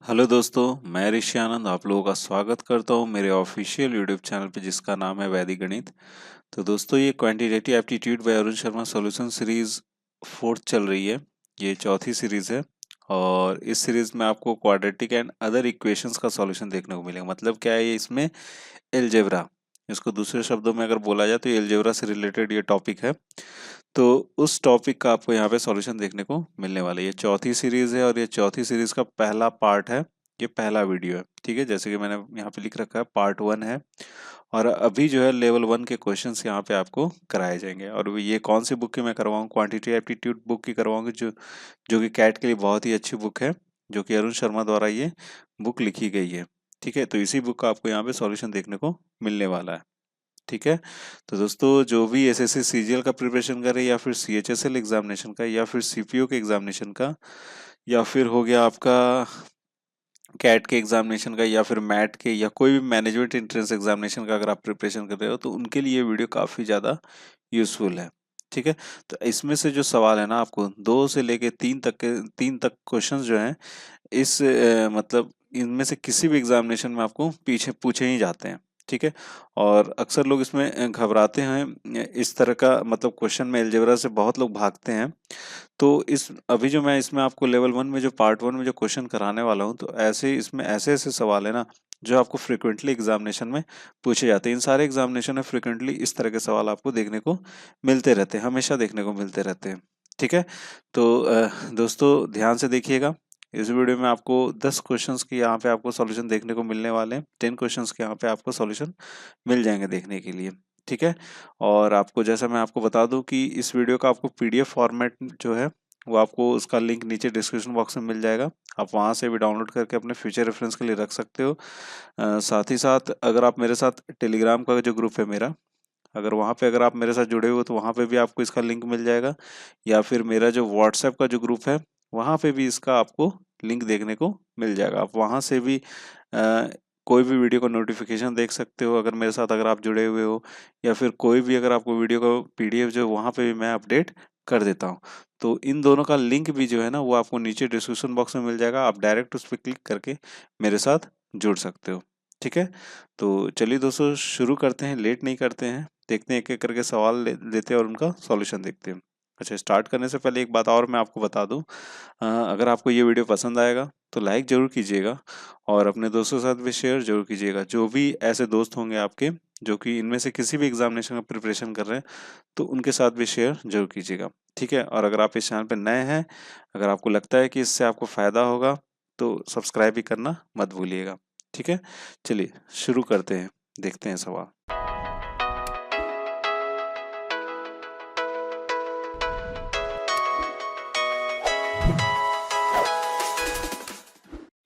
Hello दोस्तों, मैं ऋषि आनंद आप लोगों का स्वागत करता हूं मेरे ऑफिशियल यूट्यूब चैनल पे जिसका नाम है वैदिक गणित। तो दोस्तों ये quantitative aptitude bye Arun Sharma solution series fourth चल रही है। ये चौथी सीरीज है और इस सीरीज में आपको क्वाड्रेटिक एंड अदर इक्वेशंस का सॉल्यूशन देखने को मिलेगा। मतलब क्या है, ये इसमें एलजेब्रा, इसको दूसरे शब्दों में अगर बोला जाए तो एलजेब्रा से रिलेटेड ये टॉपिक है। तो उस टॉपिक का आपको यहाँ पे सॉल्यूशन देखने को मिलने वाला है। ये चौथी सीरीज है और ये चौथी सीरीज का पहला पार्ट है, ये पहला वीडियो है। ठीक है, जैसे कि मैंने यहाँ पे लिख रखा है पार्ट 1 है और अभी जो है लेवल 1 के क्वेश्चंस यहाँ पे आपको कराए जाएंगे। और ये कौन सी बुक की मैं करवाऊँ, क्वांटिटी एप्टीट्यूड बुक की करवाऊंगी, जो कि कैट के लिए बहुत ही अच्छी बुक है, जो कि अरुण शर्मा द्वारा ये बुक लिखी गई है। ठीक है, तो इसी बुक का आपको यहाँ पे सॉल्यूशन देखने को मिलने वाला है। ठीक है, तो दोस्तों जो भी एसएससी सीजीएल का प्रिपरेशन कर रहे हैं या फिर सीएचएसएल एग्जामिनेशन का या फिर सीपीओ के एग्जामिनेशन का या फिर हो गया आपका कैट के एग्जामिनेशन का या फिर मैट के या कोई भी मैनेजमेंट एंट्रेंस एग्जामिनेशन का अगर आप प्रिपरेशन कर रहे हो तो उनके लिए ये वीडियो काफ़ी ज़्यादा यूजफुल है। ठीक है, तो इसमें से जो सवाल है ना, आपको 2 से लेके 3 तक क्वेश्चंस जो हैं इस मतलब इनमें से किसी भी एग्जामिनेशन में आपको पीछे पूछे ही जाते हैं। ठीक है, और अक्सर लोग इसमें घबराते हैं, इस तरह का मतलब क्वेश्चन में अलजेब्रा से बहुत लोग भागते हैं। तो इस अभी जो मैं इसमें आपको लेवल 1 में जो पार्ट 1 में जो क्वेश्चन कराने वाला हूँ, तो ऐसे इसमें ऐसे ऐसे सवाल है ना जो आपको फ्रिक्वेंटली एग्जामिनेशन में पूछे जाते हैं। इन सारे एग्जामिनेशन में फ्रिक्वेंटली इस तरह के सवाल आपको देखने को मिलते रहते हैं, हमेशा देखने को मिलते रहते हैं। ठीक है, तो दोस्तों ध्यान से देखिएगा। इस वीडियो में आपको 10 क्वेश्चंस की यहाँ पे आपको सॉल्यूशन देखने को मिलने वाले हैं। 10 क्वेश्चंस के यहाँ पे आपको सॉल्यूशन मिल जाएंगे देखने के लिए। ठीक है, और आपको जैसा मैं आपको बता दूं कि इस वीडियो का आपको पीडीएफ फॉर्मेट जो है वो आपको उसका लिंक नीचे डिस्क्रिप्शन बॉक्स में मिल जाएगा। आप वहां से भी डाउनलोड करके अपने फ्यूचर रेफरेंस के लिए रख सकते हो। साथ ही साथ अगर आप मेरे साथ टेलीग्राम का जो ग्रुप है मेरा, अगर वहाँ पे अगर आप मेरे साथ जुड़े हुए तो वहाँ पे भी आपको इसका लिंक मिल जाएगा, या फिर मेरा जो व्हाट्सएप का जो ग्रुप है वहाँ पे भी इसका आपको लिंक देखने को मिल जाएगा। आप वहाँ से भी कोई भी वीडियो का नोटिफिकेशन देख सकते हो अगर मेरे साथ अगर आप जुड़े हुए हो, या फिर कोई भी अगर आपको वीडियो का पीडीएफ जो वहाँ पे भी मैं अपडेट कर देता हूँ। तो इन दोनों का लिंक भी जो है ना वो आपको नीचे डिस्क्रिप्शन बॉक्स में मिल जाएगा। आप डायरेक्ट उस पर क्लिक करके मेरे साथ जुड़ सकते हो। ठीक है, तो चलिए दोस्तों शुरू करते हैं, लेट नहीं करते हैं, देखते हैं एक एक करके सवाल लेते हैं और उनका सॉल्यूशन देखते हैं। अच्छा, स्टार्ट करने से पहले एक बात और मैं आपको बता दूं, अगर आपको ये वीडियो पसंद आएगा तो लाइक जरूर कीजिएगा और अपने दोस्तों के साथ भी शेयर जरूर कीजिएगा। जो भी ऐसे दोस्त होंगे आपके जो कि इनमें से किसी भी एग्जामिनेशन का प्रिपरेशन कर रहे हैं तो उनके साथ भी शेयर जरूर कीजिएगा। ठीक है, और अगर आप इस चैनल पर नए हैं, अगर आपको लगता है कि इससे आपको फायदा होगा तो सब्सक्राइब भी करना मत भूलिएगा। ठीक है, चलिए शुरू करते हैं, देखते हैं सवाल।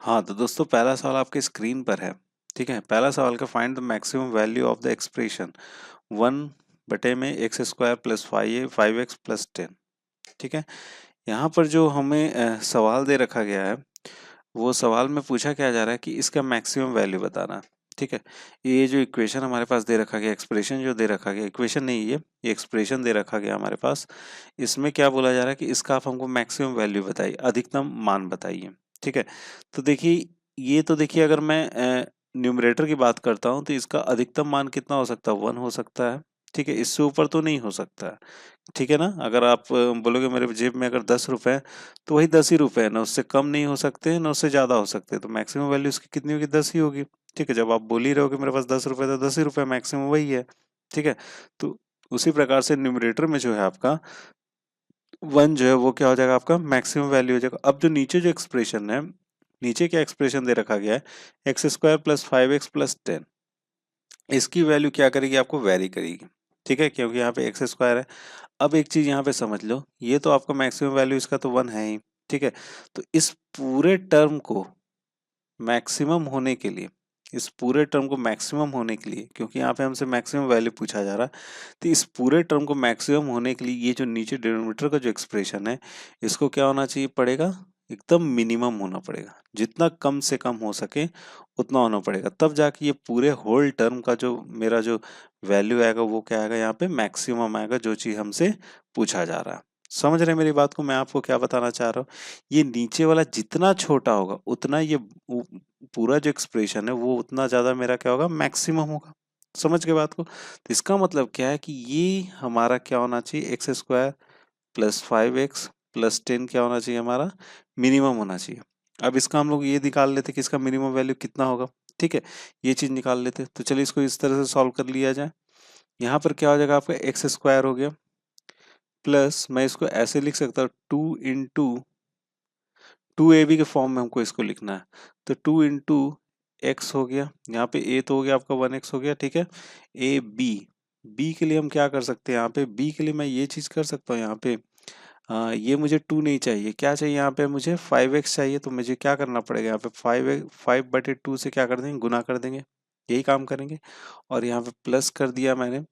हाँ, तो दोस्तों पहला सवाल आपके स्क्रीन पर है। ठीक है, पहला सवाल का find the maximum value of the expression 1/x² plus 5x plus 10। ठीक है, यहाँ पर जो हमें सवाल दे रखा गया है, वो सवाल में पूछा क्या जा रहा है कि इसका मैक्सिमम वैल्यू बताना है। ठीक है, ये जो इक्वेशन हमारे पास दे रखा गया, एक्सप्रेशन जो दे रखा गया, इक्वेशन नहीं ये एक्सप्रेशन दे रखा गया हमारे पास, इसमें क्या बोला जा रहा है कि इसका आप हमको मैक्सिमम वैल्यू बताइए, अधिकतम मान बताइए। ठीक है, तो देखिए ये तो देखिए अगर मैं न्यूमरेटर की बात करता हूँ तो इसका अधिकतम मान कितना हो सकता है, 1 हो सकता है। ठीक है, इससे ऊपर तो नहीं हो सकता है। ठीक है ना, अगर आप बोलोगे मेरे जेब में अगर 10 रुपए है तो वही 10 ही रुपए है ना, उससे कम नहीं हो सकते ना उससे ज्यादा हो सकते हैं। तो मैक्सिमम वैल्यू इसकी कितनी होगी, 10 ही होगी। ठीक है, जब आप बोल ही रहे हो कि मेरे पास 10 रुपए तो 10 ही रुपए मैक्सिमम वही है। ठीक है, तो उसी प्रकार से न्यूमरेटर में जो है आपका 1 जो है वो क्या हो जाएगा, आपका मैक्सिमम वैल्यू हो जाएगा। अब जो नीचे जो एक्सप्रेशन है, नीचे क्या एक्सप्रेशन दे रखा गया है, x² प्लस 5x प्लस 10, इसकी वैल्यू क्या करेगी, आपको वेरी करेगी। ठीक है, क्योंकि यहाँ पे x² है। अब एक चीज यहाँ पे समझ लो, ये तो आपका मैक्सिमम वैल्यू इसका तो 1 है ही। ठीक है, तो इस पूरे टर्म को मैक्सिमम होने के लिए, इस पूरे टर्म को मैक्सिमम होने के लिए, क्योंकि यहाँ पे हमसे मैक्सिमम वैल्यू पूछा जा रहा है, तो इस पूरे टर्म को मैक्सिमम होने के लिए ये जो नीचे डिनोमिनेटर का जो एक्सप्रेशन है, इसको क्या होना चाहिए, पड़ेगा एकदम मिनिमम होना पड़ेगा। जितना कम से कम हो सके उतना होना पड़ेगा, तब जाके ये पूरे होल टर्म का जो मेरा जो वैल्यू आएगा वो क्या आएगा, यहाँ पे मैक्सिमम आएगा, जो चीज हमसे पूछा जा रहा है। समझ रहे हैं मेरी बात को? मैं आपको क्या बताना चाह रहा हूँ, ये नीचे वाला जितना छोटा होगा उतना ये पूरा जो एक्सप्रेशन है वो उतना ज्यादा मेरा क्या होगा, मैक्सिमम होगा। समझ गए बात को? तो इसका मतलब क्या है कि ये हमारा क्या होना चाहिए, x square plus 5x plus 10 क्या होना चाहिए हमारा, मिनिमम होना चाहिए। अब इसका हम लोग ये निकाल लेते कि इसका मिनिमम वैल्यू कितना होगा। ठीक है, ये चीज निकाल लेते। तो चलिए इसको इस तरह से सॉल्व कर लिया जाए। यहाँ पर क्या हो जाएगा, आपका एक्स स्क्वायर हो गया प्लस मैं इसको ऐसे लिख सकता हूँ 2 के फॉर्म में हमको इसको लिखना है। तो 2 x हो गया, यहाँ पे a तो हो गया आपका 1x हो गया। ठीक है, b के लिए हम क्या कर सकते हैं, यहाँ पे b के लिए मैं ये चीज कर सकता हूँ। यहाँ पे ये मुझे 2 नहीं चाहिए, क्या चाहिए यहाँ पे, मुझे 5x चाहिए। तो मुझे क्या करना पड़ेगा, यहाँ पे 5/2 से क्या कर देंगे, गुना कर देंगे, यही काम करेंगे। और यहाँ पे प्लस कर दिया मैंने,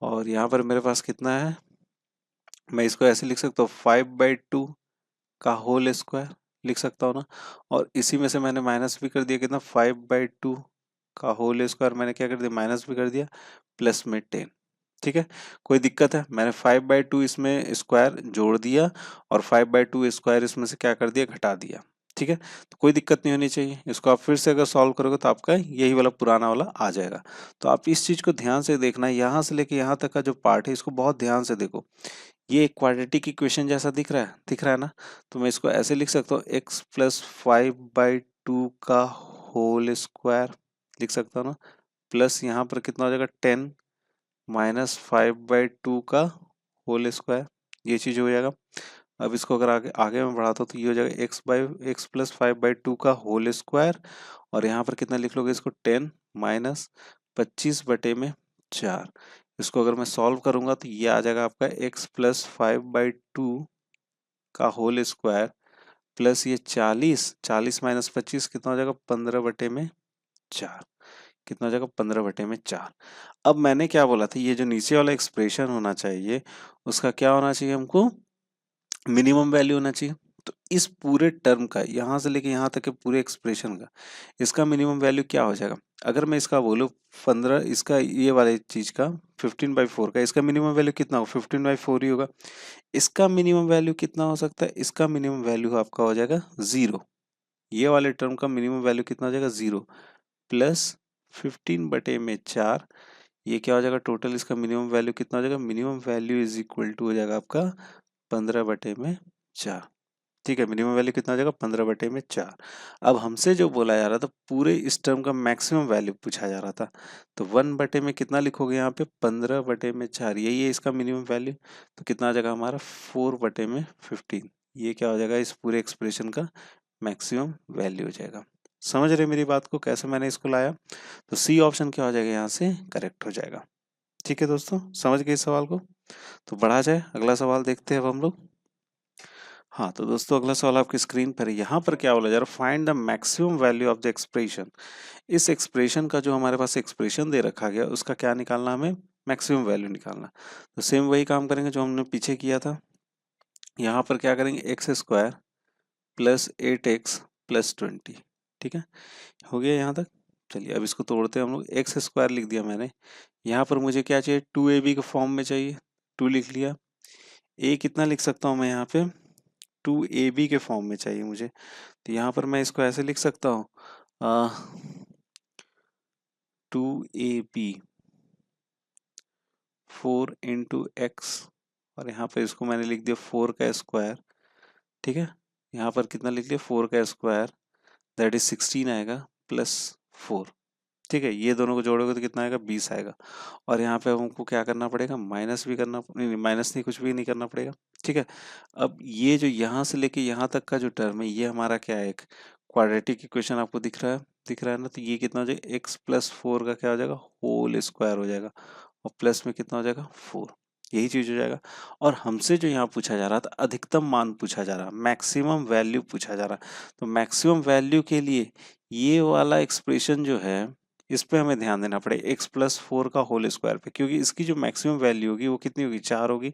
और यहाँ पर मेरे पास कितना है, मैं इसको ऐसे लिख सकता हूँ 5/2 का होल स्क्वायर लिख सकता हूँ ना। और इसी में से मैंने माइनस भी कर दिया, कितना, 5/2 का होल स्क्वायर मैंने क्या कर दिया, माइनस भी कर दिया, प्लस में 10। ठीक है, कोई दिक्कत है, मैंने 5/2 इसमें स्क्वायर जोड़ दिया और 5/2 स्क्वायर इसमें से क्या कर दिया, घटा दिया। ठीक है, तो कोई दिक्कत नहीं होनी चाहिए। इसको आप फिर से अगर सॉल्व करोगे तो आपका यही वाला पुराना वाला आ जाएगा। तो आप इस चीज को ध्यान से देखना, यहाँ से लेके यहाँ तक का जो पार्ट है इसको बहुत ध्यान से देखो। ये एक क्वाड्रेटिक इक्वेशन जैसा दिख रहा है ना। तो मैं इसको ऐसे लिख सकता हूँ, एक्स प्लस 5/2 का होल स्क्वायर लिख सकता हूँ ना, प्लस यहाँ पर कितना हो जाएगा 10 माइनस 5/2 का होल स्क्वायर, ये चीज हो जाएगा। अब इसको अगर आगे आगे में बढ़ाता हूँ तो ये हो जाएगा एक्स प्लस 5/2 का होल स्क्वायर, और यहाँ पर कितना लिख लोगे इसको, 10 माइनस 25/4। इसको अगर मैं सॉल्व करूंगा तो ये आ जाएगा आपका एक्स प्लस 5/2 का होल स्क्वायर प्लस ये 40 माइनस 25 कितना हो जाएगा, 15/4। कितना हो जाएगा, 15/4। अब मैंने क्या बोला था, ये जो नीचे वाला एक्सप्रेशन होना चाहिए उसका क्या होना चाहिए, हमको मिनिमम वैल्यू होना चाहिए। तो इस पूरे टर्म का यहां से लेके यहां तक के पूरे एक्सप्रेशन का इसका मिनिमम वैल्यू क्या हो जाएगा। अगर मैं इसका बोलूँ 15, इसका ये वाले चीज का 15/4 का इसका मिनिमम वैल्यू कितना होगा, 15/4 ही होगा। इसका मिनिमम वैल्यू कितना हो सकता है, इसका मिनिमम वैल्यू आपका हो जाएगा 0। ये वाले टर्म का मिनिमम वैल्यू कितना हो जाएगा, 0 प्लस 15/4। ये क्या हो जाएगा, टोटल इसका मिनिमम वैल्यू कितना हो जाएगा, minimum value is equal to हो जाएगा आपका 15/4। ठीक है, मिनिमम वैल्यू कितना हो जाएगा, 15/4। अब हमसे जो बोला जा रहा था, पूरे इस टर्म का मैक्सिमम वैल्यू पूछा जा रहा था। तो 1 में कितना लिखोगे, यहाँ पे 15/4, यही है इसका मिनिमम वैल्यू। तो कितना आ जाएगा हमारा 4/15। ये क्या हो जाएगा, इस पूरे एक्सप्रेशन का मैक्सिमम वैल्यू हो जाएगा। समझ रहे मेरी बात को, कैसे मैंने इसको लाया। तो सी ऑप्शन क्या हो जाएगा, यहाँ से करेक्ट हो जाएगा। ठीक है दोस्तों, समझ गए इस सवाल को। तो बढ़ा जाए, अगला सवाल देखते हैं अब हम लोग। हाँ तो दोस्तों, अगला सवाल आपकी स्क्रीन पर है। यहाँ पर क्या बोला जा रहा है, find the maximum value of the expression. इस एक्सप्रेशन का जो हमारे पास एक्सप्रेशन दे रखा गया उसका क्या निकालना, हमें मैक्सिमम वैल्यू निकालना। तो सेम वही काम करेंगे जो हमने पीछे किया था। यहाँ पर क्या करेंगे, x square plus 8x plus 20। ठीक है, हो गया यहाँ तक। चलिए अब इसको तोड़ते हैं हम लोग। एक्स स्क्वायर लिख दिया मैंने, यहाँ पर मुझे क्या चाहिए, 2ab के फॉर्म में चाहिए, 2 लिख लिया। a कितना लिख सकता हूँ मैं यहाँ पे, 2ab के फॉर्म में चाहिए मुझे। तो यहाँ पर मैं इसको ऐसे लिख सकता हूँ, 2ab 4 × x, और यहाँ पर इसको मैंने लिख दिया 4 का स्क्वायर। ठीक है, यहाँ पर कितना लिख लिया, 4 का स्क्वायर, दैट इज 16 आएगा प्लस 4। ठीक है, ये दोनों को जोड़ोगे तो कितना आएगा, 20 आएगा। और यहाँ पे हमको क्या करना पड़ेगा, माइनस भी करना, नहीं माइनस नहीं, कुछ भी नहीं करना पड़ेगा। ठीक है, अब ये जो यहाँ से लेके यहाँ तक का जो टर्म है ये हमारा क्या है, एक क्वाड्रेटिक इक्वेशन आपको दिख रहा है ना। तो ये कितना हो जाएगा, एक्स प्लस 4 का क्या हो जाएगा, होल स्क्वायर हो जाएगा, और प्लस में कितना हो जाएगा, 4। यही चीज हो जाएगा। और हमसे जो यहाँ पूछा जा रहा था, अधिकतम मान पूछा जा रहा, मैक्सिमम वैल्यू पूछा जा रहा। तो मैक्सिमम वैल्यू के लिए ये वाला एक्सप्रेशन जो है इस पे हमें ध्यान देना पड़ेगा, एक्स प्लस 4 का होल स्क्वायर पे, क्योंकि इसकी जो मैक्सिमम वैल्यू होगी वो कितनी होगी, 4 होगी।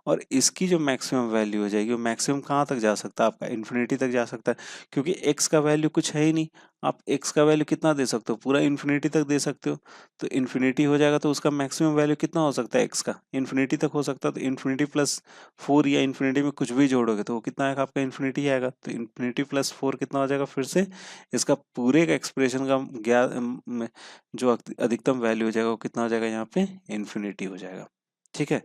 और इसकी जो मैक्सिमम वैल्यू हो जाएगी वो मैक्सिमम कहाँ तक जा सकता है, आपका इन्फिनिटी तक जा सकता है, क्योंकि एक्स का वैल्यू कुछ है ही नहीं। आप x का वैल्यू कितना दे सकते हो, पूरा इन्फिनिटी तक दे सकते हो। तो इन्फिनिटी हो जाएगा तो उसका मैक्सिमम वैल्यू कितना हो सकता है x का, इन्फिनिटी तक हो सकता है। तो इन्फिनिटी प्लस 4 या इन्फिनिटी में कुछ भी जोड़ोगे तो वो कितना आएगा आपका, इन्फिनिटी आएगा। तो इन्फिनिटी प्लस 4 कितना हो जाएगा, फिर से इसका पूरे का एक्सप्रेशन का जो अधिकतम वैल्यू हो जाएगा वो कितना हो जाएगा, यहाँ पे इन्फिनिटी हो जाएगा। ठीक है,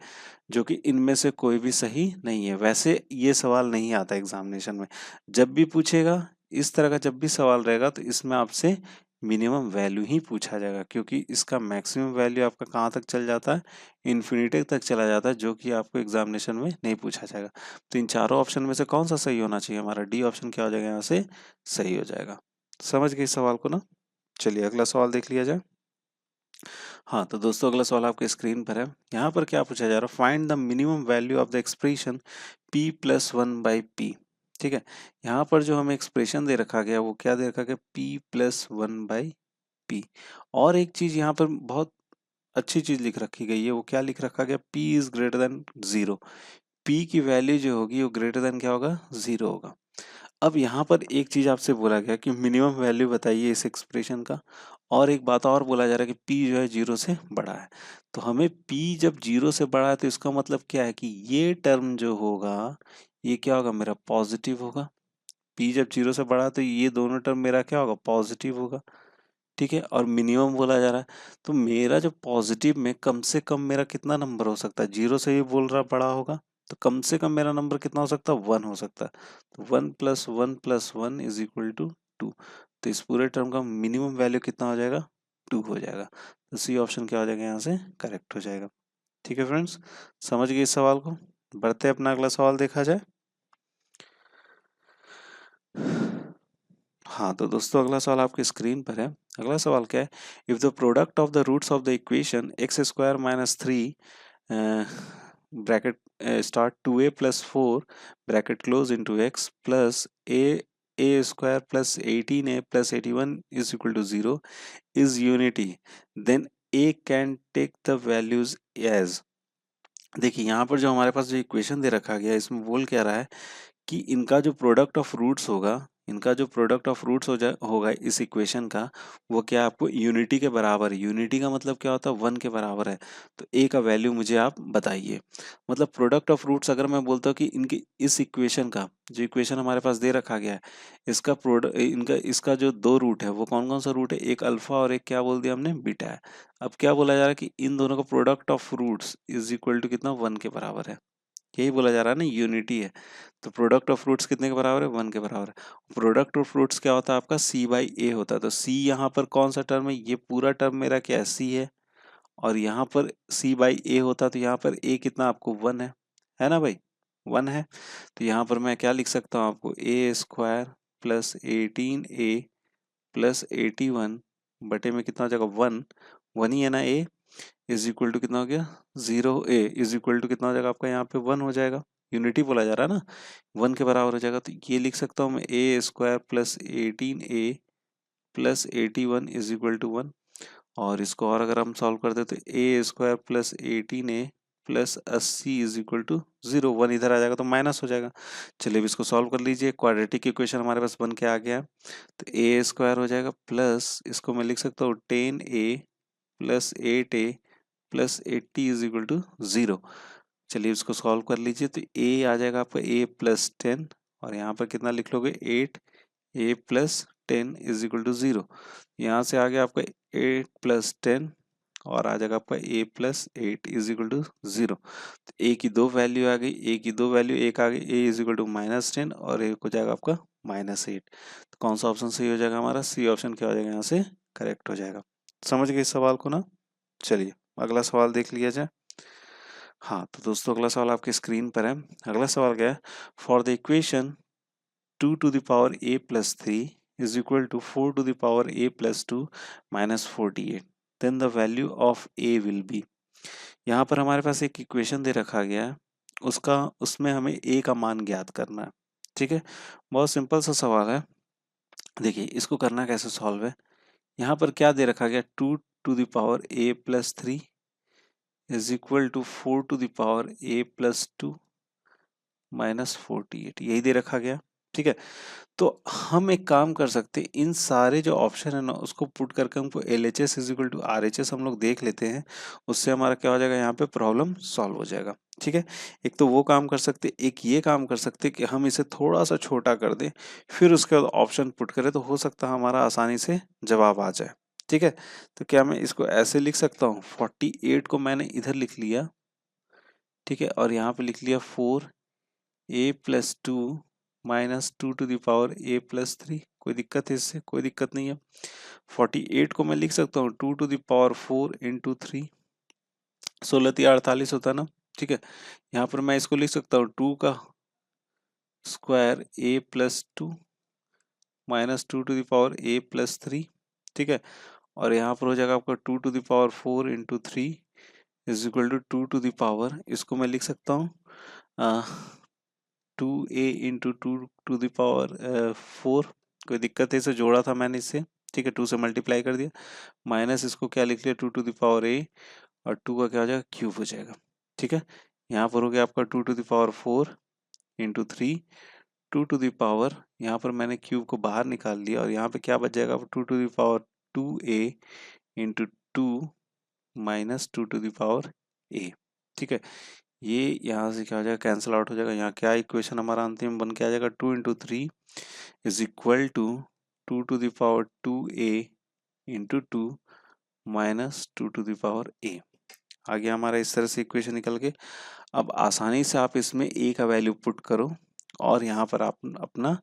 जो कि इनमें से कोई भी सही नहीं है। वैसे ये सवाल नहीं आता एग्जामिनेशन में, जब भी पूछेगा इस तरह का जब भी सवाल रहेगा तो इसमें आपसे मिनिमम वैल्यू ही पूछा जाएगा, क्योंकि इसका मैक्सिमम वैल्यू आपका कहाँ तक चल जाता है, इन्फिनिटी तक चला जाता है, जो कि आपको एग्जामिनेशन में नहीं पूछा जाएगा। तो इन चारों ऑप्शन में से कौन सा सही होना चाहिए, हमारा डी ऑप्शन क्या हो जाएगा, यहाँ से सही हो जाएगा। समझ गए इस सवाल को ना। चलिए अगला सवाल देख लिया जाए। हाँ तो दोस्तों अगला सवाल आपके स्क्रीन पर है। यहाँ पर क्या पूछा जा रहा है, find the minimum value of the expression p plus 1/p। ठीक है, यहाँ पर जो हमें एक्सप्रेशन दे रखा गया वो क्या दे रखा गया, p प्लस 1/p। और एक चीज यहाँ पर बहुत अच्छी चीज लिख रखी गई है, वो क्या लिख रखा गया, p is greater than 0। p की वैल्यू जो होगी वो ग्रेटर देन क्या होगा, 0 होगा। अब यहाँ पर एक चीज आपसे बोला गया कि मिनिमम वैल्यू बताइए इस एक्सप्रेशन का, और एक बात और बोला जा रहा है कि p जो है 0 से बड़ा है। तो हमें p जब 0 से बड़ा है तो इसका मतलब क्या है कि ये टर्म जो होगा ये क्या होगा, मेरा पॉजिटिव होगा। p जब 0 से बड़ा है तो ये दोनों टर्म मेरा क्या होगा, पॉजिटिव होगा। ठीक है, और मिनिमम बोला जा रहा है, तो मेरा जो पॉजिटिव में कम से कम मेरा कितना नंबर हो सकता है, 0 से ही बोल रहा बड़ा होगा, तो कम से कम मेरा नंबर कितना हो सकता है, 1 हो सकता है। तो 1 plus 1 plus 1 is equal to 2। तो इस पूरे टर्म का मिनिमम वैल्यू कितना हो जाएगा, 2 हो जाएगा। तो सी ऑप्शन क्या हो जाएगा, यहाँ से करेक्ट हो जाएगा। ठीक है फ्रेंड्स, समझ गए इस सवाल को। बढ़ते अपना अगला सवाल देखा जाए। हाँ तो दोस्तों अगला सवाल आपकी स्क्रीन पर है। अगला सवाल क्या है, if the product of the roots of the equation x square minus 3 bracket start 2a plus 4 bracket close into x plus a square plus 18a plus 81 is equal to 0 is unity, then a can take the values as. देखिए यहाँ पर जो हमारे पास जो equation दे रखा गया है इसमें बोल क्या रहा है कि इनका जो प्रोडक्ट ऑफ रूट्स होगा, इनका जो प्रोडक्ट ऑफ रूट्स होगा इस इक्वेशन का, वो क्या आपको यूनिटी के बराबर है। यूनिटी का मतलब क्या होता है, 1 के बराबर है। तो ए का वैल्यू मुझे आप बताइए। मतलब प्रोडक्ट ऑफ रूट्स अगर मैं बोलता हूँ कि इनकी इस इक्वेशन का जो इक्वेशन हमारे पास दे रखा गया है, इसका प्रोडक्ट इनका इसका जो दो रूट है वो कौन कौन सा रूट है, एक अल्फा और एक क्या बोल दिया हमने, बीटा है। अब क्या बोला जा रहा है कि इन दोनों का product of roots is equal to कितना, 1 के बराबर है। यही बोला जा रहा है ना, यूनिटी है। तो प्रोडक्ट ऑफ फ्रूट्स कितने के बराबर है, 1 के बराबर है। प्रोडक्ट ऑफ फ्रूट्स क्या होता है आपका, c/a होता है। तो c यहाँ पर कौन सा टर्म है, ये पूरा टर्म मेरा क्या है, c है। और यहाँ पर c/a होता है तो यहाँ पर a कितना आपको 1 है ना भाई, 1 है। तो यहाँ पर मैं क्या लिख सकता हूँ आपको, a square plus 18a plus 81 बटे में कितना हो जाएगा, 1, 1 ही है ना, a इज इक्वल टू कितना हो गया, 0a इज इक्वल टू कितना हो जाएगा आपका, यहाँ पे 1 हो जाएगा। यूनिटी बोला जा रहा है ना, 1 के बराबर हो जाएगा। तो ये लिख सकता हूँ मैं, A square plus 18a plus 81 is equal to 1। और इसको और अगर हम सॉल्व कर दे तो A square plus 18a plus 80 is equal to 0, 1 इधर आ जाएगा तो माइनस हो जाएगा। चलिए अब इसको सॉल्व कर लीजिए, क्वाड्रेटिक इक्वेशन हमारे पास बन के आ गया। तो ए स्क्वायर हो जाएगा प्लस, इसको मैं लिख सकता हूँ 10a plus 8a plus 80 is equal to 0। चलिए इसको सॉल्व कर लीजिए, तो a आ जाएगा आपका a प्लस 10, और यहाँ पर कितना लिख लोगे, 8a plus 10 is equal to 0। यहाँ से आ गया आपका 8 प्लस 10 और आ जाएगा आपका a plus 8 is equal to 0। तो a की दो वैल्यू आ गई, a की दो वैल्यू, एक आ गई a इज इक्वल टू -10 और एक हो जाएगा आपका -8। तो कौन सा ऑप्शन सही हो जाएगा हमारा, सी ऑप्शन क्या हो जाएगा, यहाँ से करेक्ट हो जाएगा। समझ गए इस सवाल को ना। चलिए अगला सवाल देख लिया जाए। हाँ तो दोस्तों अगला सवाल आपकी स्क्रीन पर है। अगला सवाल क्या है, for the equation 2 to the power a plus 3 is equal to 4 to the power a plus 2 minus 48, then the value of a will be. यहाँ पर हमारे पास एक इक्वेशन दे रखा गया है, उसमें हमें a का मान ज्ञात करना है। ठीक है, बहुत सिंपल सा सवाल है। देखिए इसको करना कैसे सॉल्व है, यहाँ पर क्या दे रखा गया, 2 to the power a plus 3 is equal to 4 to the power a plus 2 minus 48, यही दे रखा गया। ठीक है। तो हम एक काम कर सकते हैं, इन सारे जो ऑप्शन है ना उसको पुट करके हमको LHS is equal to RHS हम लोग देख लेते हैं, उससे हमारा क्या हो जाएगा, यहाँ पे प्रॉब्लम सॉल्व हो जाएगा। ठीक है, एक तो वो काम कर सकते, एक ये काम कर सकते कि हम इसे थोड़ा सा छोटा कर दें, फिर उसके बाद ऑप्शन पुट करें, तो हो सकता है हमारा आसानी से जवाब आ जाए। ठीक है, तो क्या मैं इसको ऐसे लिख सकता हूँ, 48 को मैंने इधर लिख लिया, ठीक है, और यहाँ पे लिख लिया 4a+2 -2 to the power a+3। कोई दिक्कत है इससे? कोई दिक्कत नहीं है। 48 को मैं लिख सकता हूँ 2 टू द पावर 4 इंटू 3, 16×3 = 48 होता है ना। ठीक है, यहाँ पर मैं इसको लिख सकता हूँ 2 का square a+2 -2 to the power a+3। ठीक है, और यहाँ पर हो जाएगा आपका 2 to the power 4 into 3 is equal to 2 to the power, इसको मैं लिख सकता हूँ 2a into 2 to the power 4। कोई दिक्कत है? इसे जोड़ा था मैंने इससे, ठीक है, 2 से मल्टीप्लाई कर दिया, माइनस इसको क्या लिख लिया 2 टू द पावर a, और 2 का क्या हो जाएगा, क्यूब हो जाएगा। ठीक है, यहाँ पर हो गया आपका 2 to the power 4 into 3, 2 to the power, यहाँ पर मैंने क्यूब को बाहर निकाल लिया, और यहाँ पे क्या बच जाएगा, 2 to the power 2a into 2 -2 to the power a। ठीक है, ये यहाँ से क्या हो जाएगा, कैंसिल आउट हो जाएगा। यहाँ क्या इक्वेशन हमारा अंतिम बन के आ जाएगा, 2 into 3 is equal to 2 to the power 2a into 2 -2 to the power a। आ गया हमारा इस तरह से इक्वेशन निकल के। अब आसानी से आप इसमें a का वैल्यू पुट करो, और यहाँ पर आप अपना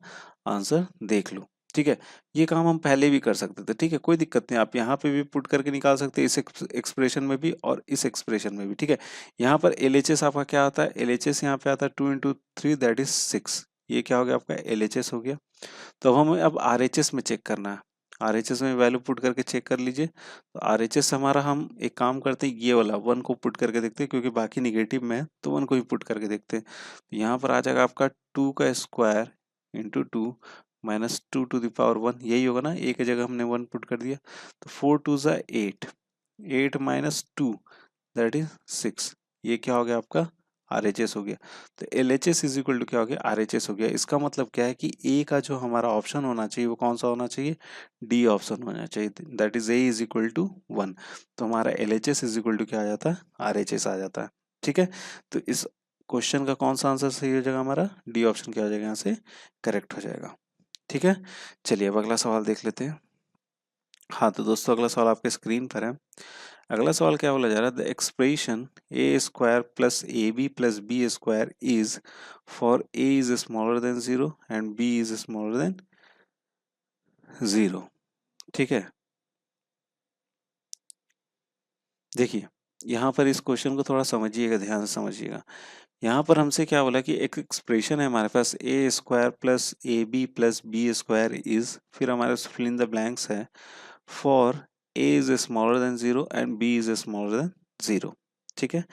आंसर देख लो। ठीक है, ये काम हम पहले भी कर सकते थे। ठीक है, कोई दिक्कत नहीं, आप यहाँ पे भी पुट करके निकाल सकते हैं, इस एक्सप्रेशन में भी और इस एक्सप्रेशन में भी। ठीक है, यहाँ पर LHS आपका क्या आता है, LHS यहाँ पे आता है 2 इंटू 3 दैट इज 6। ये क्या हो गया आपका, LHS हो गया। तो हमें अब RHS में चेक करना है, RHS में वैल्यू पुट करके चेक कर लीजिए। तो RHS हमारा, हम एक काम करते हैं, ये वाला 1 को पुट करके देखते हैं, क्योंकि बाकी निगेटिव में है, तो 1 को ही पुट करके देखते हैं। तो यहाँ पर आ जाएगा आपका 2 का square into 2 -2 to the power 1, यही होगा ना, a की जगह हमने 1 पुट कर दिया। तो 4 2 = 8, 8 -2 दैट इज 6। ये क्या हो गया आपका, RHS हो गया। तो LHS इज इक्वल टू क्या हो गया, RHS हो गया। इसका मतलब क्या है कि A का जो हमारा ऑप्शन होना चाहिए वो कौन सा होना चाहिए, D ऑप्शन होना चाहिए, that is A is equal to 1। तो हमारा LHS इज इक्वल टू क्या आ जाता है, RHS आ जाता है। ठीक है, तो इस क्वेश्चन का कौन सा आंसर सही हो जाएगा, हमारा D ऑप्शन क्या हो जाएगा, यहाँ से करेक्ट हो जाएगा। ठीक है, चलिए अब अगला सवाल देख लेते हैं। हाँ तो दोस्तों, अगला सवाल आपके स्क्रीन पर है। अगला सवाल क्या बोला जा रहा है, the expression a² plus ab plus b² is for a is smaller than 0 and b is smaller than 0। ठीक है, देखिए यहाँ पर इस क्वेश्चन को थोड़ा समझिएगा, ध्यान से समझिएगा। यहाँ पर हमसे क्या बोला कि एक एक्सप्रेशन है हमारे पास, a² plus ab plus b² is, फिर हमारे पास फिल इन द ब्लैंक्स है, for a is smaller than 0 and b is smaller than 0। ठीक है,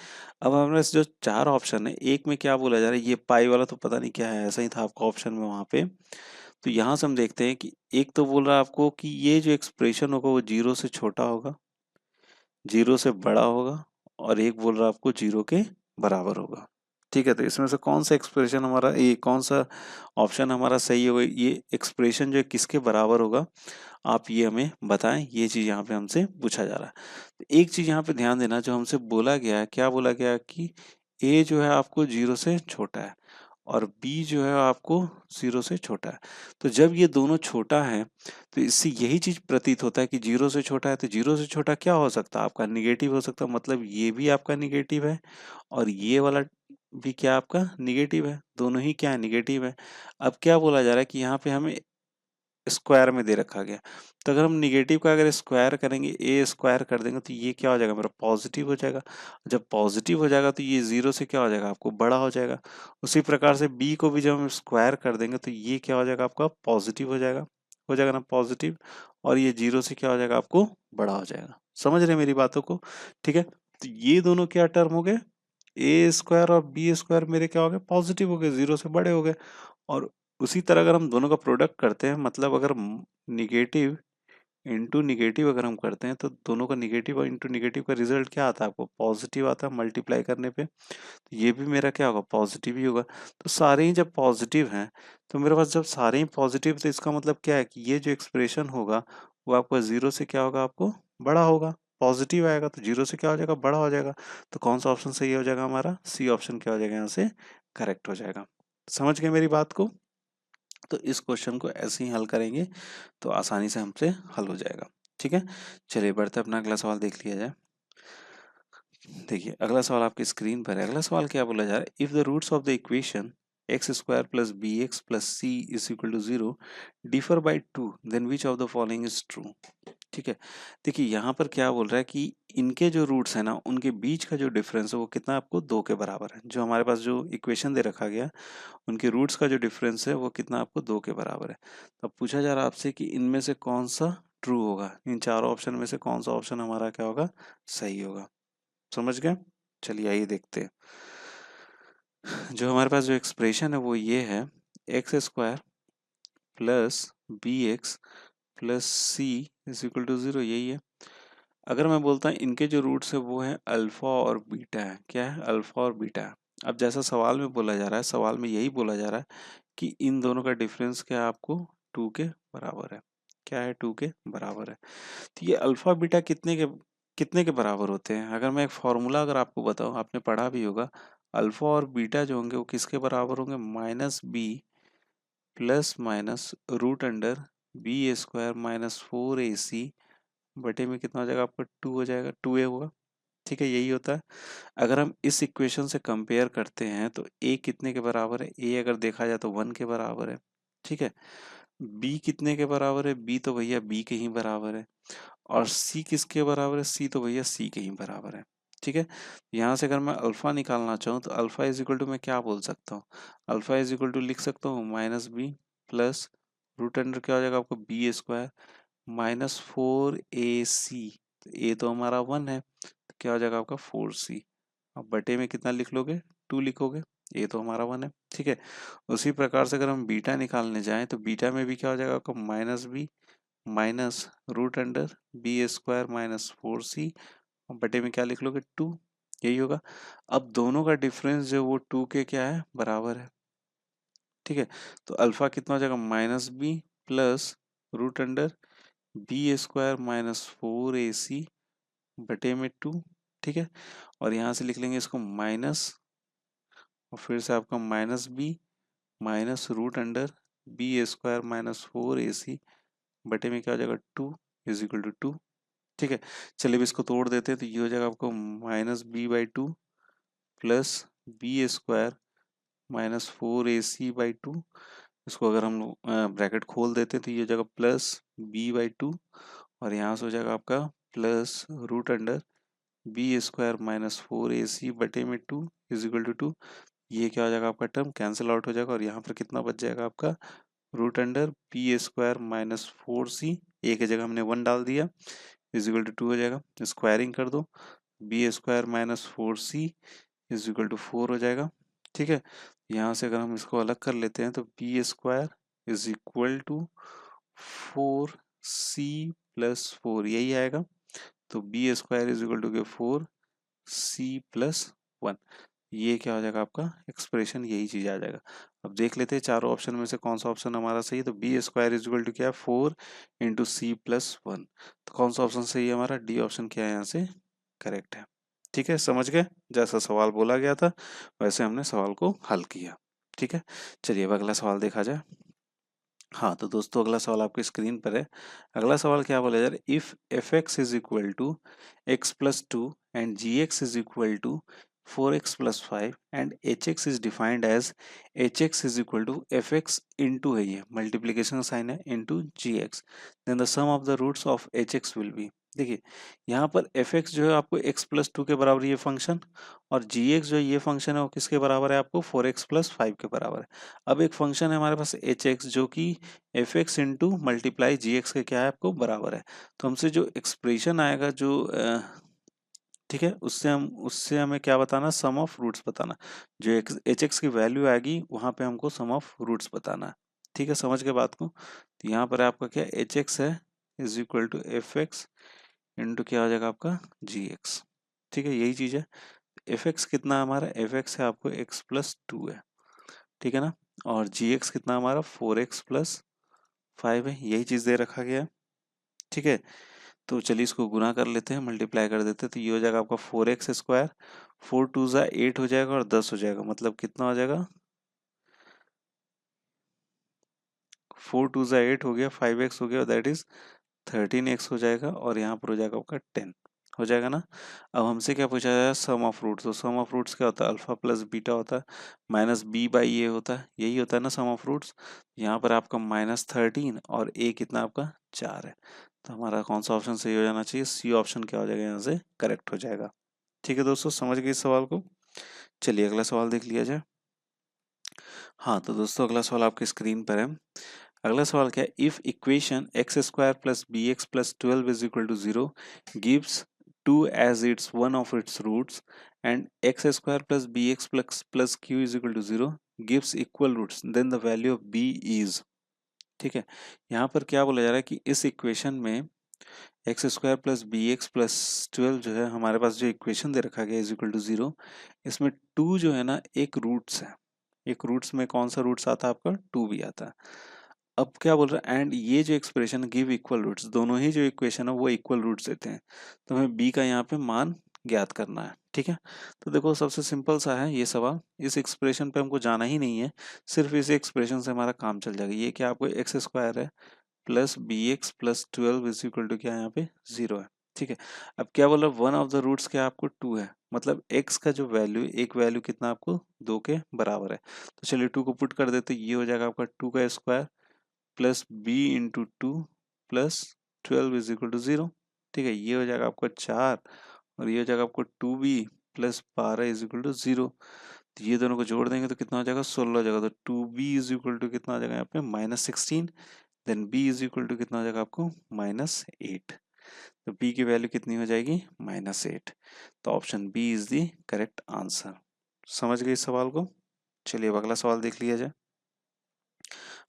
अब हमारे पास जो चार ऑप्शन है, एक में क्या बोला जा रहा है, ये पाई वाला तो पता नहीं क्या है, ऐसा ही था आपका ऑप्शन में वहां पे। तो यहाँ से हम देखते हैं कि एक तो बोल रहा है आपको कि ये जो एक्सप्रेशन होगा वो 0 से छोटा होगा, 0 से बड़ा होगा, और एक बोल रहा है आपको 0 के बराबर होगा। ठीक है, तो इसमें से कौन सा एक्सप्रेशन हमारा, ये कौन सा ऑप्शन हमारा सही होगा, ये एक्सप्रेशन जो है किसके बराबर होगा, आप ये हमें बताएं। ये चीज यहाँ पे हमसे पूछा जा रहा है। तो एक चीज यहाँ पे ध्यान देना, जो हमसे बोला गया है, क्या बोला गया है कि a जो है आपको 0 से छोटा है, और b जो है आपको 0 से छोटा है। तो जब ये दोनों छोटा है, तो इससे यही चीज प्रतीत होता है कि 0 से छोटा है, तो 0 से छोटा क्या हो सकता है, आपका निगेटिव हो सकता है, मतलब ये भी आपका निगेटिव है, और ये वाला भी क्या आपका निगेटिव है, दोनों ही क्या है, निगेटिव है। अब क्या बोला जा रहा है कि यहाँ पे हमें स्क्वायर में दे रखा गया, तो अगर हम निगेटिव का अगर स्क्वायर करेंगे, a² कर देंगे, तो ये क्या हो जाएगा, मेरा पॉजिटिव हो जाएगा। जब पॉजिटिव हो जाएगा तो ये 0 से क्या हो जाएगा, आपको बड़ा हो जाएगा। उसी प्रकार से b को भी जब हम स्क्वायर कर देंगे, तो ये क्या हो जाएगा, आपका पॉजिटिव हो जाएगा ना, पॉजिटिव, और ये 0 से क्या हो जाएगा, आपको बड़ा हो जाएगा। समझ रहे हैं मेरी बातों को? ठीक है, तो ये दोनों क्या टर्म हो गए, a² और b² मेरे क्या हो गए, पॉजिटिव हो गए, 0 से बड़े हो गए। और उसी तरह अगर हम दोनों का प्रोडक्ट करते हैं, मतलब अगर निगेटिव इंटू निगेटिव अगर हम करते हैं तो दोनों का निगेटिव और इंटू निगेटिव का रिजल्ट क्या आता है आपको, पॉजिटिव आता है मल्टीप्लाई करने पे। तो ये भी मेरा क्या होगा, पॉजिटिव ही होगा। तो सारे ही जब पॉजिटिव हैं तो मेरे पास जब सारे ही पॉजिटिव, तो इसका मतलब क्या है कि ये जो एक्सप्रेशन होगा वो आपका जीरो से क्या होगा, आपको बड़ा होगा। पॉजिटिव आएगा तो जीरो से क्या हो जाएगा, बड़ा हो जाएगा। तो कौन सा ऑप्शन सही हो जाएगा हमारा, सी ऑप्शन क्या हो जाएगा यहाँ से करेक्ट हो जाएगा। समझ गए मेरी बात को। तो इस क्वेश्चन को ऐसे ही हल करेंगे तो आसानी से हमसे हल हो जाएगा। ठीक है, चलिए बढ़ते अपना अगला सवाल देख लिया जाए। देखिए अगला सवाल आपकी स्क्रीन पर है। अगला सवाल क्या बोला जा रहा है, if the roots of the equation x square plus b x plus c is equal to zero differ by two then which of the following is true. ठीक है, देखिए यहाँ पर क्या बोल रहा है कि इनके जो रूट्स है ना उनके बीच का जो डिफरेंस है वो कितना, आपको दो के बराबर है। जो हमारे पास जो इक्वेशन दे रखा गया उनके रूट्स का जो डिफरेंस है वो कितना, आपको दो के बराबर है। अब पूछा जा रहा है आपसे कि इनमें से कौन सा ट्रू होगा, इन चारों ऑप्शन में से कौन सा ऑप्शन हमारा क्या होगा, सही होगा। समझ गए, चलिए आइए देखते हैं। जो हमारे पास जो एक्सप्रेशन है वो ये है, x square plus b x plus c is equal to zero, यही है। अगर मैं बोलता हूँ इनके जो रूट्स है वो है अल्फा और बीटा है, क्या है, अल्फा और बीटा है। अब जैसा सवाल में बोला जा रहा है, सवाल में यही बोला जा रहा है कि इन दोनों का डिफरेंस क्या है, आपको टू के बराबर है। क्या है, टू के बराबर है। तो ये अल्फा बीटा कितने के बराबर होते हैं। अगर मैं एक फॉर्मूला अगर आपको बताऊं, आपने पढ़ा भी होगा, अल्फा और बीटा जो होंगे वो किसके बराबर होंगे, minus B plus minus root under B square minus four ए सी बटे में कितना हो जाएगा, आपका टू हो जाएगा, टू ए होगा। ठीक है, यही होता है। अगर हम इस इक्वेशन से कंपेयर करते हैं तो ए कितने के बराबर है, ए अगर देखा जाए तो वन के बराबर है। ठीक है, बी कितने के बराबर है, बी तो भैया बी के ही बराबर है। और सी किसके बराबर है, सी तो भैया सी के ही बराबर है। ठीक है, यहाँ से अगर मैं अल्फा निकालना चाहूँ तो अल्फा इज इक्वल टू मैं क्या बोल सकता हूँ, अल्फा इज इक्वल टू लिख सकता हूँ minus B plus root under क्या हो जाएगा आपको, b square minus four A c. A तो हमारा वन है तो क्या हो जाएगा आपका फोर सी। अब बटे में कितना लिख लोगे, टू लिखोगे, ए तो हमारा वन है। ठीक है, उसी प्रकार से अगर हम बीटा निकालने जाएं तो बीटा में भी क्या हो जाएगा आपका, minus B minus root under B square minus four C बटे में क्या लिख लोगे, टू, यही होगा। अब दोनों का डिफरेंस जो वो टू के क्या है, बराबर है। ठीक है, तो अल्फा कितना हो जाएगा, minus B plus root under B square minus four ए सी बटे में टू। ठीक है, और यहाँ से लिख लेंगे इसको माइनस, और फिर से आपका minus B minus root under B square minus four ए सी बटे में क्या हो जाएगा, two is equal to two. ठीक है, चलिए अब इसको तोड़ देते हैं तो ये हो जाएगा आपको minus b by two plus B square minus four A c by two. इसको अगर हम ब्रैकेट खोल देते हैं तो ये हो जाएगा प्लस बी बाई टू, और यहाँ से हो जाएगा आपका plus root under B square minus four ए सी बटे में two is equal to two. ये क्या हो जाएगा, आपका टर्म कैंसिल आउट हो जाएगा और यहाँ पर कितना बच जाएगा आपका, root under B square minus four C, A की जगह हमने वन डाल दिया, इज इक्वल टू टू हो जाएगा। स्क्वायरिंग कर दो, b square minus four c is equal to four हो जाएगा। ठीक है, यहाँ से अगर हम इसको अलग कर लेते हैं तो b square is equal to four c plus four, यही आएगा। तो b square is equal to के फोर सी प्लस वन, ये क्या हो जाएगा आपका एक्सप्रेशन, यही चीज आ जाएगा। अब देख लेते हैं चारों ऑप्शन में से कौन सा ऑप्शन हमारा सही है। तो b square is equal to क्या है, four into c plus one. तो कौन सा ऑप्शन सही है हमारा, डी ऑप्शन क्या है यहाँ से करेक्ट है। ठीक है, समझ गए, जैसा सवाल बोला गया था वैसे हमने सवाल को हल किया। ठीक है, चलिए अब अगला सवाल देखा जाए। हाँ तो दोस्तों अगला सवाल आपकी स्क्रीन पर है। अगला सवाल क्या बोला जा रहा है, if f x is equal to x plus two and g x is equal to four x plus five and h x is defined as h x is equal to f x into है, ये multiplication sign है, into g x, then the sum of the roots of h x will be. देखिए यहाँ पर F x जो है आपको x plus to के बराबर ये फंक्शन, और जी एक्स जो ये फंक्शन है वो किसके बराबर है, आपको फोर एक्स प्लस फाइव के बराबर है। अब एक फंक्शन है हमारे पास एच एक्स जो कि एफ एक्स इंटू मल्टीप्लाई जी एक्स के क्या है, आपको बराबर है। तो हमसे जो एक्सप्रेशन आएगा जो ठीक है, उससे हमें क्या बताना, सम ऑफ रूट्स बताना। जो एच एक्स की वैल्यू आएगी वहां पे हमको सम ऑफ रूट्स बताना है। ठीक है, समझ के बात को। तो यहाँ पर आपका क्या एच एक्स है is equal to f x into क्या हो जाएगा आपका जी एक्स। ठीक है, यही चीज़ है। एफ एक्स कितना हमारा, एफ एक्स है आपको एक्स प्लस टू है, ठीक है ना, और जी एक्स कितना हमारा फोर एक्स प्लस फाइव है, यही चीज़ दे रखा गया है। ठीक है, तो चलिए इसको गुना कर लेते हैं, मल्टीप्लाई कर देते हैं, तो ये हो जाएगा आपका four x square, four two ज़ा एट हो जाएगा और 10 हो जाएगा, मतलब कितना हो जाएगा, फोर टू ज़ा एट हो गया, फाइव एक्स हो गया, दैट इज 13x हो जाएगा, और यहाँ पर हो जाएगा आपका 10 हो जाएगा ना। अब हमसे क्या पूछा जाएगा, सम ऑफ रूट्स, तो सम ऑफ रूट्स क्या होता है, अल्फा प्लस बीटा होता है, माइनस बी बाई ए होता है, यही होता है ना सम ऑफ रूट्स। यहाँ पर आपका -13 और ए कितना आपका 4 है, तो हमारा कौन सा ऑप्शन सही हो जाना चाहिए, सी ऑप्शन क्या हो जाएगा यहाँ से करेक्ट हो जाएगा। ठीक है दोस्तों, समझ गए इस सवाल को। चलिए अगला सवाल देख लिया जाए। हाँ तो दोस्तों अगला सवाल आपकी स्क्रीन पर है। अगला सवाल क्या है, if equation x square plus b x plus twelve is equal to zero gives two as its one of its roots and x square plus b x plus q is equal to zero gives equal roots then the value of b is. ठीक है, यहाँ पर क्या बोला जा रहा है कि इस इक्वेशन में x square plus b x plus twelve जो है हमारे पास जो इक्वेशन दे रखा गया इज इक्वल टू जीरो, इसमें टू जो है ना एक रूट्स है, एक रूट्स में कौन सा रूट्स आता है आपका, टू भी आता है। अब क्या बोल रहा है, एंड ये जो एक्सप्रेशन गिव इक्वल रूट्स, दोनों ही जो इक्वेशन है वो इक्वल रूट्स देते हैं, तो हमें बी का यहाँ पे मान ज्ञात करना है। ठीक है, तो देखो सबसे सिंपल सा है ये सवाल, इस एक्सप्रेशन पे हमको जाना ही नहीं है, सिर्फ इस एक्सप्रेशन से हमारा काम चल जाएगा। ये क्या आपको एक्स स्क्वायर है plus b x plus twelve is equal to क्या यहाँ पे जीरो है। ठीक है, अब क्या बोल रहा है, वन ऑफ द रूट्स क्या आपको टू है, मतलब x का जो वैल्यू, एक वैल्यू कितना आपको दो के बराबर है, तो चलिए टू को पुट कर देते, ये हो जाएगा आपका टू का square plus b into two plus twelve is equal to zero. ठीक है, ये हो जाएगा आपका चार, और ये हो जाएगा आपको टू बी प्लस बारह इज इक्वल टू जीरो, तो ये दोनों को जोड़ देंगे तो कितना हो जाएगा, 16 हो जाएगा, तो two b is equal to कितना हो जाएगा यहाँ पे -16, then b is equal to कितना हो जाएगा आपको -8, तो बी की वैल्यू कितनी हो जाएगी -8, तो option b is the correct answer. समझ गए इस सवाल को। चलिए अब अगला सवाल देख लिया जाए।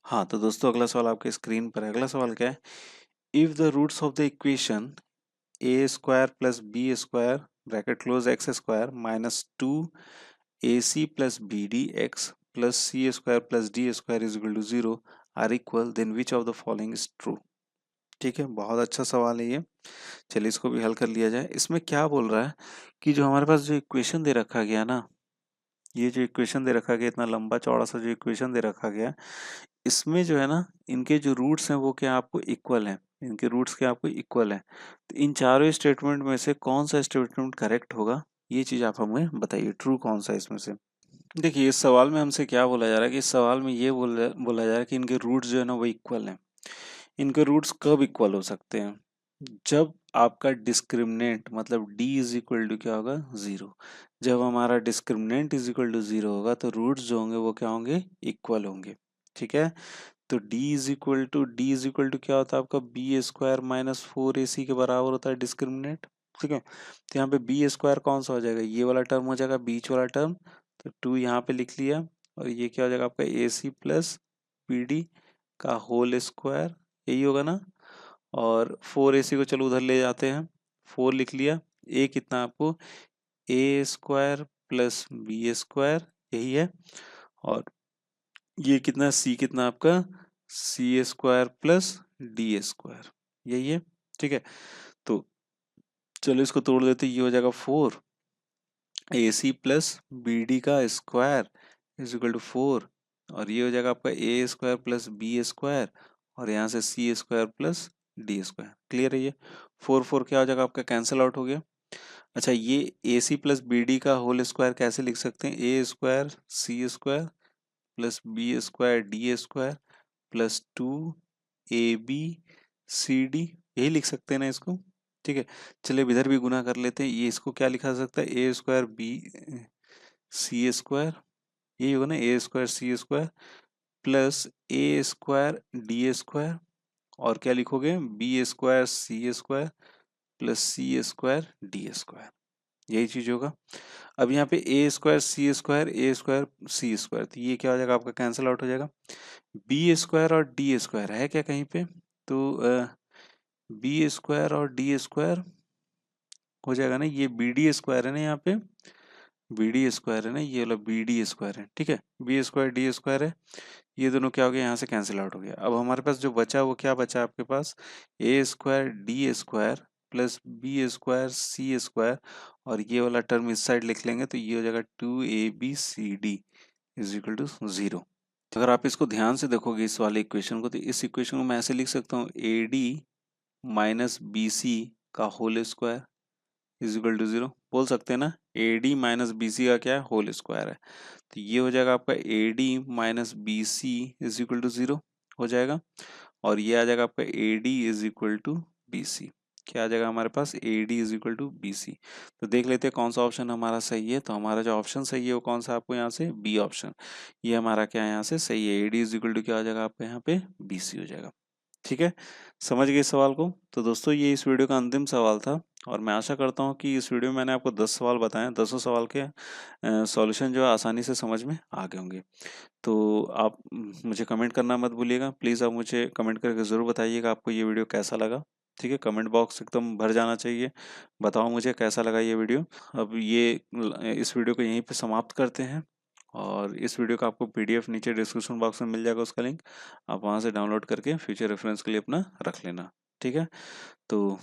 हाँ तो दोस्तों अगला सवाल आपके स्क्रीन पर है। अगला सवाल क्या है, if the roots of the equation a square plus B square bracket close x square minus two a C plus B d x plus c square plus D square is equal to zero are equal, then which of the following is true. ठीक है, बहुत अच्छा सवाल है ये। चलिए इसको भी हल कर लिया जाए। इसमें क्या बोल रहा है कि जो हमारे पास जो इक्वेशन दे रखा गया ना, ये जो इक्वेशन दे रखा गया, इतना लंबा चौड़ा सा जो इक्वेशन दे रखा गया, इसमें जो है ना इनके जो रूट्स हैं वो क्या आपको इक्वल हैं, इनके रूट्स क्या आपको इक्वल हैं, तो इन चारों स्टेटमेंट में से कौन सा स्टेटमेंट करेक्ट होगा, ये चीज़ आप हमें बताइए, ट्रू कौन सा है इसमें से। देखिए इस सवाल में हमसे क्या बोला जा रहा है कि इस सवाल में ये बोला जा रहा है कि इनके रूट्स जो है ना वो इक्वल हैं। इनके रूट्स कब इक्वल हो सकते हैं, जब आपका डिस्क्रिमिनेंट मतलब d इज इक्वल टू क्या होगा जीरो, जब हमारा discriminant is equal to zero होगा तो रूट्स जो होंगे वो क्या होंगे, इक्वल होंगे। ठीक है, तो d इज इक्वल टू क्या होता है आपका बी स्क्वायर माइनस फोर ए सी के बराबर होता है डिस्क्रिमिनेंट। ठीक है, तो यहाँ पे बी स्क्वायर कौन सा हो जाएगा, ये वाला टर्म हो जाएगा बीच वाला टर्म, तो टू यहाँ पे लिख लिया, और ये क्या हो जाएगा आपका ए सी प्लस बी डी का होल स्क्वायर, यही होगा ना, और फोर ए सी को चलो उधर ले जाते हैं, फोर लिख लिया, ए कितना आपको ए स्क्वायर प्लस बी स्क्वायर यही है, और ये कितना सी कितना आपका सी स्क्वायर प्लस डी स्क्वायर यही है। ठीक है, तो चलो इसको तोड़ देते, ये हो जाएगा फोर ए सी प्लस बी डी का square is equal to four, और ये हो जाएगा आपका A square plus B square, और यहाँ से C square plus D square. Clear है, ये फोर फोर क्या हो जाएगा आपका कैंसिल आउट हो गया। अच्छा, ये A C plus B D का होल स्क्वायर कैसे लिख सकते हैं, A square C square plus B square D square plus two A B C D, यही लिख सकते हैं ना इसको। ठीक है, चलिए अब इधर भी गुना कर लेते हैं, ये इसको क्या लिखा जा सकता है, ए स्क्वायर बी सी स्क्वायर, यही होगा ना ए स्क्वायर सी स्क्वायर प्लस ए स्क्वायर डी स्क्वायर, और क्या लिखोगे B square C square plus c square D square, यही चीज होगा। अब यहाँ पे ए स्क्वायर सी स्क्वायर, तो ये क्या हो जाएगा आपका कैंसिल आउट हो जाएगा, बी स्क्वायर और डी स्क्वायर है क्या कहीं पे, तो बी स्क्वायर और डी स्क्वायर हो जाएगा ना, ये बी डी स्क्वायर है ना, यहाँ पे बी डी स्क्वायर है ना, ये वाला बी डी स्क्वायर है, ठीक है, बी स्क्वायर डी स्क्वायर है, ये दोनों क्या हो गया, यहाँ से कैंसिल आउट हो गया। अब हमारे पास जो बचा वो क्या बचा आपके पास, A square D square plus B square C square, और ये वाला टर्म इस साइड लिख लेंगे तो ये हो जाएगा 2abcd इज इक्वल टू 0। अगर आप इसको ध्यान से देखोगे इस वाले इक्वेशन को, तो इस इक्वेशन को मैं ऐसे लिख सकता हूँ, A D minus B C का whole square is equal to 0, बोल सकते हैं ना, A D minus B C का क्या है, होल स्क्वायर है, तो ये हो जाएगा आपका A D minus B C is equal to 0 हो जाएगा, और ये आ जाएगा आपका A D is equal to B C, क्या आ जाएगा हमारे पास, A D is equal to B C. तो देख लेते हैं कौन सा ऑप्शन हमारा सही है, तो हमारा जो ऑप्शन सही है वो कौन सा, आपको यहाँ से बी ऑप्शन, ये हमारा क्या है यहाँ से सही है, a D is equal to क्या हो जाएगा आपका यहाँ पे बी सी हो जाएगा। ठीक है, समझ गए इस सवाल को। तो दोस्तों ये इस वीडियो का अंतिम सवाल था, और मैं आशा करता हूँ कि इस वीडियो में मैंने आपको 10 सवाल बताए, 10 सवाल के सॉल्यूशन जो है आसानी से समझ में आ गए होंगे। तो आप मुझे कमेंट करना मत भूलिएगा, प्लीज़ आप मुझे कमेंट करके ज़रूर बताइएगा आपको ये वीडियो कैसा लगा। ठीक है, कमेंट बॉक्स एकदम भर जाना चाहिए, बताओ मुझे कैसा लगा ये वीडियो। अब ये इस वीडियो को यहीं पे समाप्त करते हैं, और इस वीडियो का आपको पीडीएफ नीचे डिस्क्रिप्शन बॉक्स में मिल जाएगा उसका लिंक, आप वहाँ से डाउनलोड करके फ्यूचर रेफरेंस के लिए अपना रख लेना। ठीक है, तो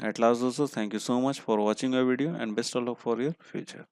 एट लास्ट दोस्तों, thank you so much for watching your video and best of luck for your future.